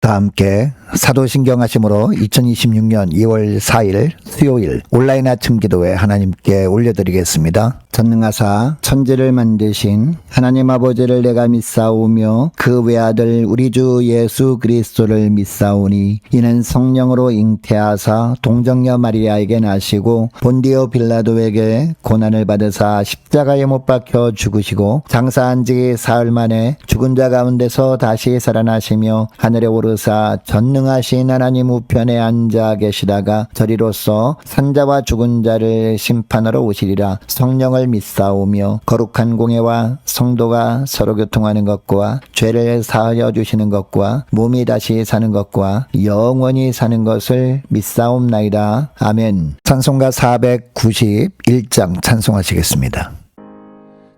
다 함께 사도신경하심으로 2026년 2월 4일 수요일 온라인 아침 기도회 하나님께 올려드리겠습니다. 전능하사 천지를 만드신 하나님 아버지를 내가 믿사오며 그 외아들 우리 주 예수 그리스도를 믿사오니 이는 성령으로 잉태하사 동정녀 마리아에게 나시고 본디오 빌라도에게 고난을 받으사 십자가에 못 박혀 죽으시고 장사한 지 사흘 만에 죽은 자 가운데서 다시 살아나시며 하늘에 오르사 전능하신 하나님 우편에 앉아 계시다가 저리로서 산자와 죽은 자를 심판하러 오시리라. 성령을 믿사오며 거룩한 공예와 성도가 서로 교통하는 것과 죄를 사하여 주시는 것과 몸이 다시 사는 것과 영원히 사는 것을 믿사옵나이다. 아멘. 찬송가 491장 찬송하시겠습니다.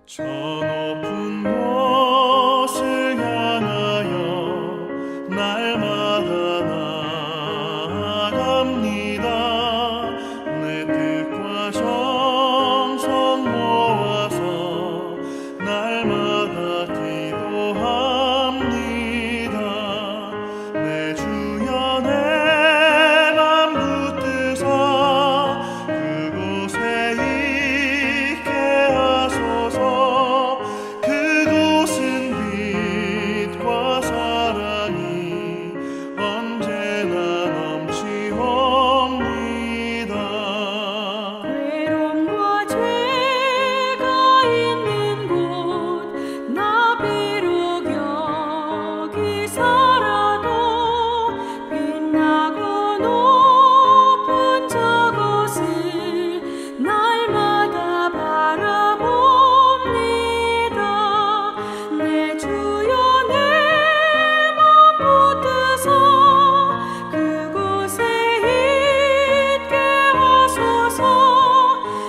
저 높은 곳을 향하여 날마다 나아갑니다. 내 뜻과 정성 모아서 날마다 기도합니다. 내 주여 내 맘 붙드사 그곳에 있게 하소서. 그곳은 빛과 사랑이 언제나 넘치옵니다. 괴로움과 죄가 있는 곳 나 비록 여기 살아도 빛나고 높은 저곳을 날마다 바라봅니다. 내 주여 내 맘 붙드사 그곳에 있게 하소서.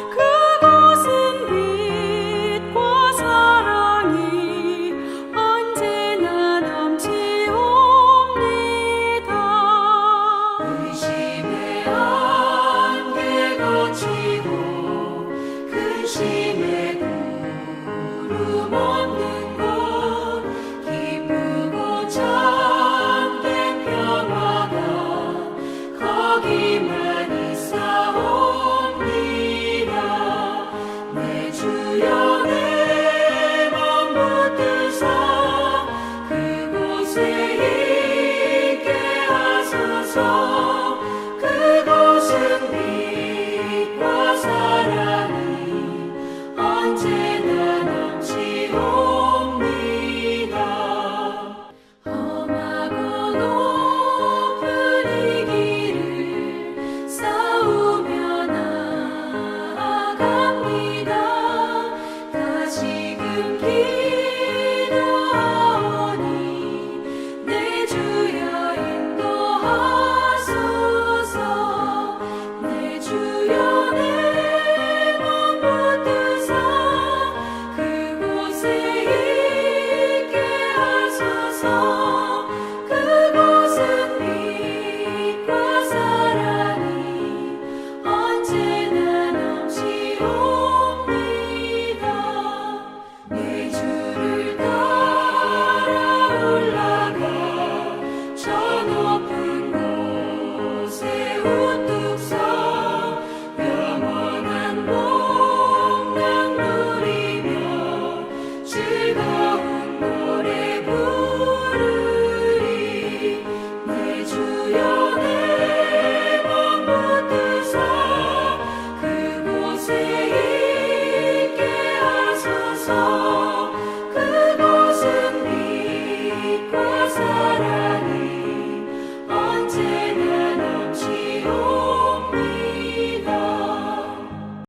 그곳은 빛과 사랑이 언제나 넘치옵니다. 의심의 안개 거치고 근심의 구름 없는 곳 기쁘고 참된 평화가 거기만 있사옵니다. 내 주여 내 맘 붙드사 그곳에 있게 하소서. 그곳은 빛과 사랑이 언제나 넘치옵니다. 험하고 높은 이 길을 싸우며 나아갑니다. 다시금 기도하오니 내 주여 인도하소서. 내 주여 내 맘 붙드사 그곳에 있게 하소서. 그곳은 빛과 사랑이 언제나 넘치옵니다. 내 주를 따라 올라가 저 높은 곳에 우뚝 서 영원한 복락 누리며 즐거운 노래 부르리. 내 주여 내 맘 붙드사 그곳에 있게 하소서. 그곳은 빛과 사랑이 언제나 넘치옵니다.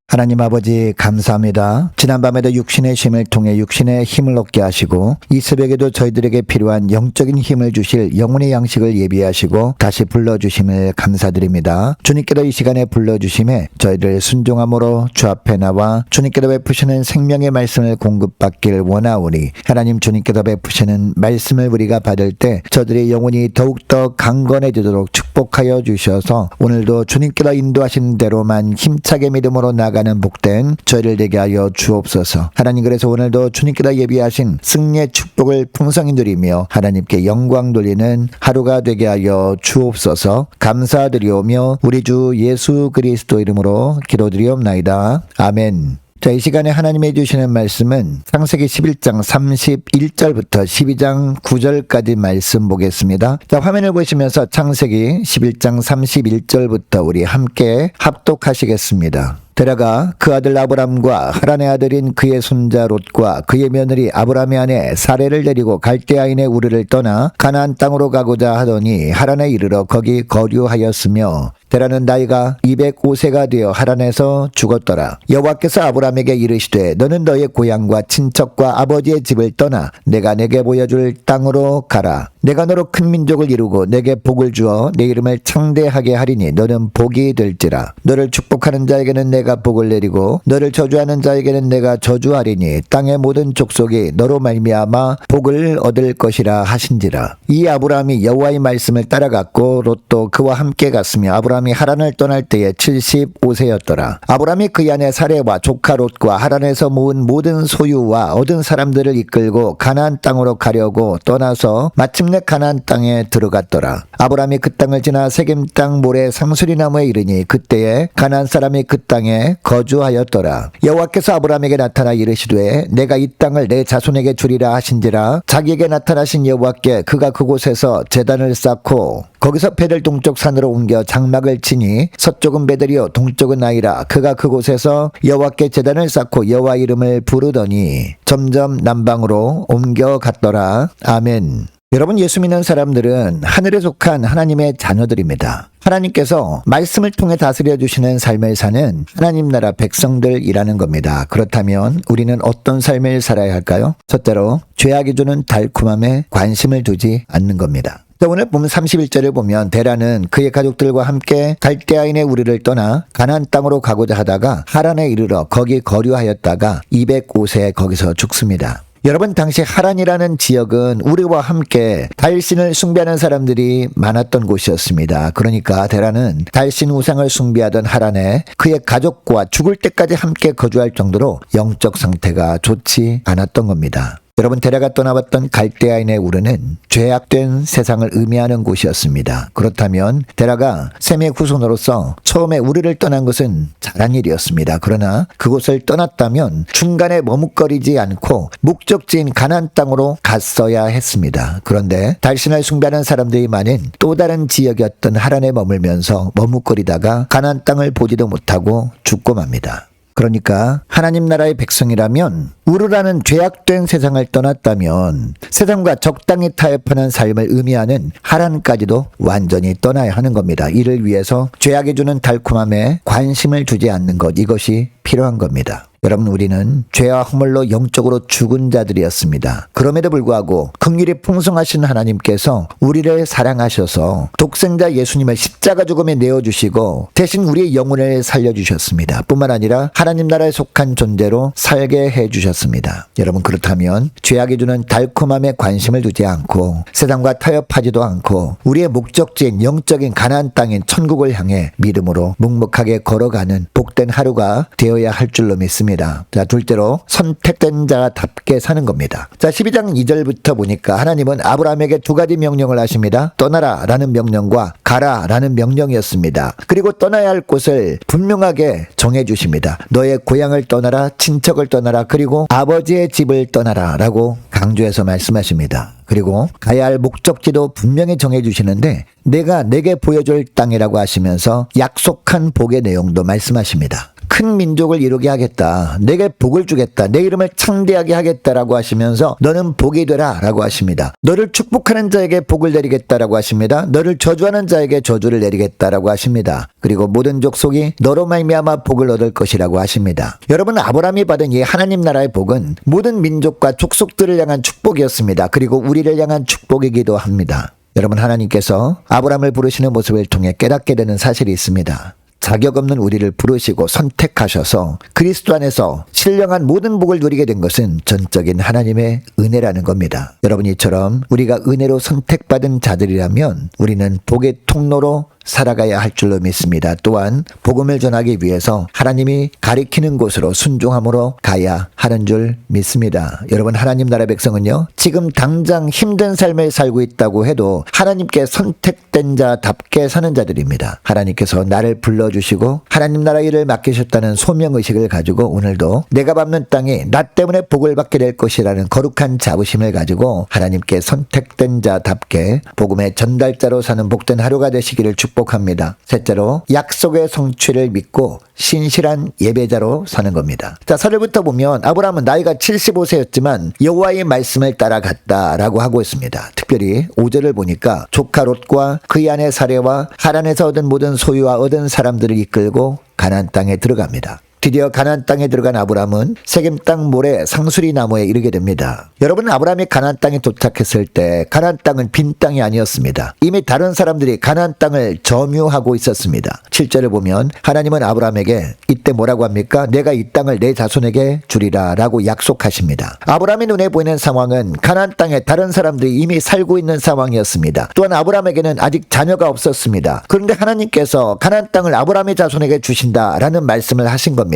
하나님 아버지 감사합니다. 지난밤에도 육신의 힘을 통해 육신의 힘을 얻게 하시고 이 새벽에도 저희들에게 필요한 영적인 힘을 주실 영혼의 양식을 예비하시고 다시 불러주심을 감사드립니다. 주님께로 이 시간에 불러주심에 저희들 순종함으로 주 앞에 나와 주님께로 베푸시는 생명의 말씀을 공급받길 원하오니 하나님 주님께서 베푸시는 말씀을 우리가 받을 때 저들의 영혼이 더욱더 강건해지도록 축복합니다. 축복하여 주셔서 오늘도 주님께서 인도하신 대로만 힘차게 믿음으로 나가는 복된 저희를 되게 하여 주옵소서. 하나님, 그래서 오늘도 주님께서 예비하신 승리의 축복을 풍성히 누리며 하나님께 영광 돌리는 하루가 되게 하여 주옵소서. 감사드리오며 우리 주 예수 그리스도 이름으로 기도드리옵나이다. 아멘. 자, 이 시간에 하나님이 주시는 말씀은 창세기 11장 31절부터 12장 9절까지 말씀 보겠습니다. 자, 화면을 보시면서 창세기 11장 31절부터 우리 함께 합독하시겠습니다. 데라가 그 아들 아브람과 하란의 아들인 그의 손자 롯과 그의 며느리 아브람의 아내 사레를 데리고 갈대아인의 우르를 떠나 가나안 땅으로 가고자 하더니 하란에 이르러 거기 거류하였으며 데라는 나이가 205세가 되어 하란에서 죽었더라. 여호와께서 아브람에게 이르시되 너는 너의 고향과 친척과 아버지의 집을 떠나 내가 내게 보여줄 땅으로 가라. 내가 너로 큰 민족을 이루고 내게 복을 주어 내 이름을 창대하게 하리니 너는 복이 될지라. 너를 축복하는 자에게는 내가 복을 내리고 너를 저주하는 자에게는 내가 저주하리니 땅의 모든 족속이 너로 말미암아 복을 얻을 것이라 하신지라. 이 아브람이 여호와의 말씀을 따라갔고 롯도 그와 함께 갔으며 아브람이 하란을 떠날 때에 75세였더라. 아브람이 그의 아내 사레와 조카 롯과 하란에서 모은 모든 소유와 얻은 사람들을 이끌고 가나안 땅으로 가려고 떠나서 마침내 가나안 땅에 들어갔더라. 아브람이 그 땅을 지나 세겜 땅 모래 상수리 나무에 이르니 그때에 가나안 사람이 그 땅에 거주하였더라. 여호와께서 아브람에게 나타나 이르시되 내가 이 땅을 내 자손에게 주리라 하신지라. 자기에게 나타나신 여호와께 그가 그곳에서 제단을 쌓고 거기서 베델 동쪽 산으로 옮겨 장막을 치니 서쪽은 베델이요 동쪽은 아이라. 그가 그곳에서 여호와께 제단을 쌓고 여호와 이름을 부르더니 점점 남방으로 옮겨갔더라. 아멘. 여러분, 예수 믿는 사람들은 하늘에 속한 하나님의 자녀들입니다. 하나님께서 말씀을 통해 다스려 주시는 삶을 사는 하나님 나라 백성들이라는 겁니다. 그렇다면 우리는 어떤 삶을 살아야 할까요? 첫째로 죄악이 주는 달콤함에 관심을 두지 않는 겁니다. 오늘 보면 31절을 보면 데라는 그의 가족들과 함께 갈대아인의 우르를 떠나 가나안 땅으로 가고자 하다가 하란에 이르러 거기 거류하였다가 205세에 거기서 죽습니다. 여러분, 당시 하란이라는 지역은 우리와 함께 달신을 숭배하는 사람들이 많았던 곳이었습니다. 그러니까 데라는 달신 우상을 숭배하던 하란에 그의 가족과 죽을 때까지 함께 거주할 정도로 영적 상태가 좋지 않았던 겁니다. 여러분, 데라가 떠나봤던 갈대아인의 우르는 죄악된 세상을 의미하는 곳이었습니다. 그렇다면 데라가 셈의 후손으로서 처음에 우르를 떠난 것은 잘한 일이었습니다. 그러나 그곳을 떠났다면 중간에 머뭇거리지 않고 목적지인 가나안 땅으로 갔어야 했습니다. 그런데 달신을 숭배하는 사람들이 많은 또 다른 지역이었던 하란에 머물면서 머뭇거리다가 가나안 땅을 보지도 못하고 죽고 맙니다. 그러니까 하나님 나라의 백성이라면 우르라는 죄악된 세상을 떠났다면 세상과 적당히 타협하는 삶을 의미하는 하란까지도 완전히 떠나야 하는 겁니다. 이를 위해서 죄악이 주는 달콤함에 관심을 두지 않는 것, 이것이 필요한 겁니다. 여러분, 우리는 죄와 허물로 영적으로 죽은 자들이었습니다. 그럼에도 불구하고 긍휼이 풍성하신 하나님께서 우리를 사랑하셔서 독생자 예수님을 십자가 죽음에 내어주시고 대신 우리의 영혼을 살려주셨습니다. 뿐만 아니라 하나님 나라에 속한 존재로 살게 해주셨습니다. 여러분, 그렇다면 죄악이 주는 달콤함에 관심을 두지 않고 세상과 타협하지도 않고 우리의 목적지인 영적인 가나안 땅인 천국을 향해 믿음으로 묵묵하게 걸어가는 복된 하루가 되어야 할 줄로 믿습니다. 자, 둘째로 선택된 자답게 사는 겁니다. 자, 12장 2절부터 보니까 하나님은 아브라함에게 두 가지 명령을 하십니다. 떠나라 라는 명령과 가라 라는 명령이었습니다. 그리고 떠나야 할 곳을 분명하게 정해주십니다. 너의 고향을 떠나라, 친척을 떠나라, 그리고 아버지의 집을 떠나라 라고 강조해서 말씀하십니다. 그리고 가야 할 목적지도 분명히 정해주시는데 내가 내게 보여줄 땅이라고 하시면서 약속한 복의 내용도 말씀하십니다. 큰 민족을 이루게 하겠다. 내게 복을 주겠다. 내 이름을 창대하게 하겠다라고 하시면서 너는 복이 되라 라고 하십니다. 너를 축복하는 자에게 복을 내리겠다라고 하십니다. 너를 저주하는 자에게 저주를 내리겠다라고 하십니다. 그리고 모든 족속이 너로 말미암아 복을 얻을 것이라고 하십니다. 여러분, 아브라함이 받은 이 하나님 나라의 복은 모든 민족과 족속들을 향한 축복이었습니다. 그리고 우리를 향한 축복이기도 합니다. 여러분, 하나님께서 아브라함을 부르시는 모습을 통해 깨닫게 되는 사실이 있습니다. 자격 없는 우리를 부르시고 선택하셔서 그리스도 안에서 신령한 모든 복을 누리게 된 것은 전적인 하나님의 은혜라는 겁니다. 여러분, 이처럼 우리가 은혜로 선택받은 자들이라면 우리는 복의 통로로 살아가야 할 줄로 믿습니다. 또한 복음을 전하기 위해서 하나님이 가리키는 곳으로 순종함으로 가야 하는 줄 믿습니다. 여러분, 하나님 나라 백성은요, 지금 당장 힘든 삶을 살고 있다고 해도 하나님께 선택된 자답게 사는 자들입니다. 하나님께서 나를 불러주시고 하나님 나라 일을 맡기셨다는 소명의식을 가지고 오늘도 내가 밟는 땅이 나 때문에 복을 받게 될 것이라는 거룩한 자부심을 가지고 하나님께 선택된 자답게 복음의 전달자로 사는 복된 하루가 되시기를 축복합니다. 셋째로, 약속의 성취를 믿고 신실한 예배자로 사는 겁니다. 자, 설부터 보면 아브라함은 나이가 75세였지만 여호와의 말씀을 따라갔다라고 하고 있습니다. 특별히 5절을 보니까 조카 롯과 그의 아내 사레와 하란에서 얻은 모든 소유와 얻은 사람들을 이끌고 가나안 땅에 들어갑니다. 드디어 가나안 땅에 들어간 아브라함은 세겜 땅 모래 상수리 나무에 이르게 됩니다. 여러분, 아브라함이 가나안 땅에 도착했을 때 가나안 땅은 빈 땅이 아니었습니다. 이미 다른 사람들이 가나안 땅을 점유하고 있었습니다. 7절을 보면 하나님은 아브라함에게 이때 뭐라고 합니까? 내가 이 땅을 내 자손에게 주리라 라고 약속하십니다. 아브라함의 눈에 보이는 상황은 가나안 땅에 다른 사람들이 이미 살고 있는 상황이었습니다. 또한 아브라함에게는 아직 자녀가 없었습니다. 그런데 하나님께서 가나안 땅을 아브라함의 자손에게 주신다라는 말씀을 하신 겁니다.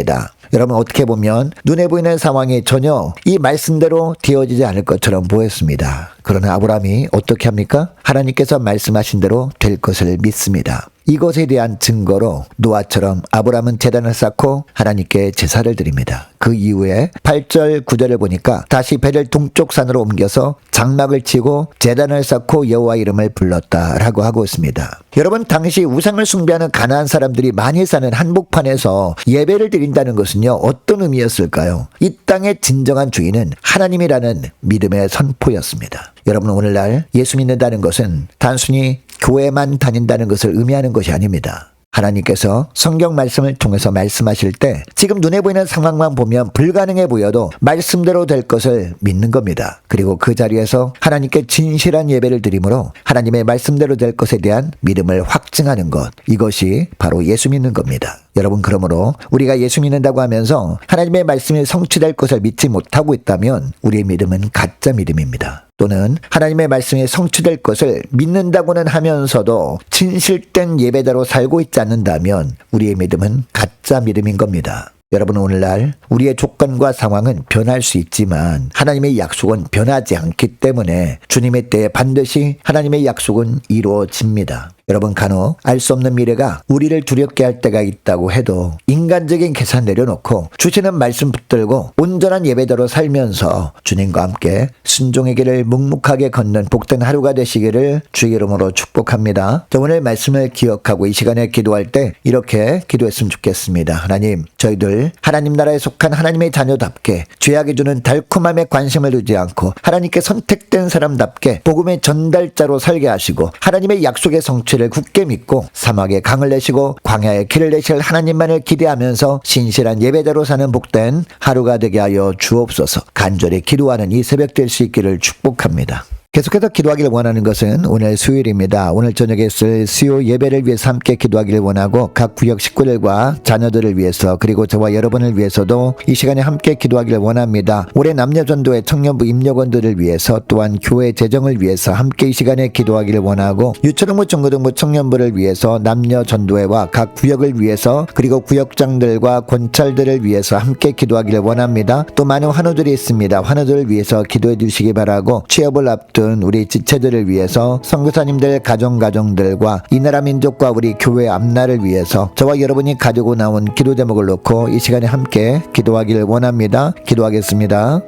여러분, 어떻게 보면 눈에 보이는 상황이 전혀 이 말씀대로 되어지지 않을 것처럼 보였습니다. 그러나 아브라함이 어떻게 합니까? 하나님께서 말씀하신 대로 될 것을 믿습니다. 이것에 대한 증거로 노아처럼 아브라함은 제단을 쌓고 하나님께 제사를 드립니다. 그 이후에 8절 9절을 보니까 다시 배를 동쪽 산으로 옮겨서 장막을 치고 제단을 쌓고 여호와 이름을 불렀다라고 하고 있습니다. 여러분, 당시 우상을 숭배하는 가나안 사람들이 많이 사는 한복판에서 예배를 드린다는 것은요, 어떤 의미였을까요? 이 땅의 진정한 주인은 하나님이라는 믿음의 선포였습니다. 여러분, 오늘날 예수 믿는다는 것은 단순히 교회만 다닌다는 것을 의미하는 것이 아닙니다. 하나님께서 성경 말씀을 통해서 말씀하실 때 지금 눈에 보이는 상황만 보면 불가능해 보여도 말씀대로 될 것을 믿는 겁니다. 그리고 그 자리에서 하나님께 진실한 예배를 드림으로 하나님의 말씀대로 될 것에 대한 믿음을 확증하는 것, 이것이 바로 예수 믿는 겁니다. 여러분, 그러므로 우리가 예수 믿는다고 하면서 하나님의 말씀이 성취될 것을 믿지 못하고 있다면 우리의 믿음은 가짜 믿음입니다. 또는 하나님의 말씀이 성취될 것을 믿는다고는 하면서도 진실된 예배자로 살고 있지 않는다면 우리의 믿음은 가짜 믿음인 겁니다. 여러분, 오늘날 우리의 조건과 상황은 변할 수 있지만 하나님의 약속은 변하지 않기 때문에 주님의 때에 반드시 하나님의 약속은 이루어집니다. 여러분, 간혹 알 수 없는 미래가 우리를 두렵게 할 때가 있다고 해도 인간적인 계산 내려놓고 주시는 말씀 붙들고 온전한 예배자로 살면서 주님과 함께 순종의 길을 묵묵하게 걷는 복된 하루가 되시기를 주의 이름으로 축복합니다. 저 오늘 말씀을 기억하고 이 시간에 기도할 때 이렇게 기도했으면 좋겠습니다. 하나님, 저희들 하나님 나라에 속한 하나님의 자녀답게 죄악이 주는 달콤함에 관심을 두지 않고 하나님께 선택된 사람답게 복음의 전달자로 살게 하시고 하나님의 약속의 성취를 굳게 믿고 사막에 강을 내시고 광야에 길을 내실 하나님만을 기대하면서 신실한 예배자로 사는 복된 하루가 되게 하여 주옵소서. 간절히 기도하는 이 새벽 될 수 있기를 축복합니다. 계속해서 기도하기를 원하는 것은 오늘 수요일입니다. 오늘 저녁에 쓸 수요 예배를 위해서 함께 기도하기를 원하고 각 구역 식구들과 자녀들을 위해서 그리고 저와 여러분을 위해서도 이 시간에 함께 기도하기를 원합니다. 올해 남녀전도회 청년부 임력원들을 위해서 또한 교회 재정을 위해서 함께 이 시간에 기도하기를 원하고 유초등부 중고등부 청년부를 위해서 남녀전도회와 각 구역을 위해서 그리고 구역장들과 권찰들을 위해서 함께 기도하기를 원합니다. 또 많은 환우들이 있습니다. 환우들을 위해서 기도해 주시기 바라고 취업을 앞둔 우리 지체들을 위해서 선교사님들 가정들과 이 나라 민족과 우리 교회 앞날을 위해서 저와 여러분이 가지고 나온 기도 제목을 놓고 이 시간에 함께 기도하기를 원합니다. 기도하겠습니다.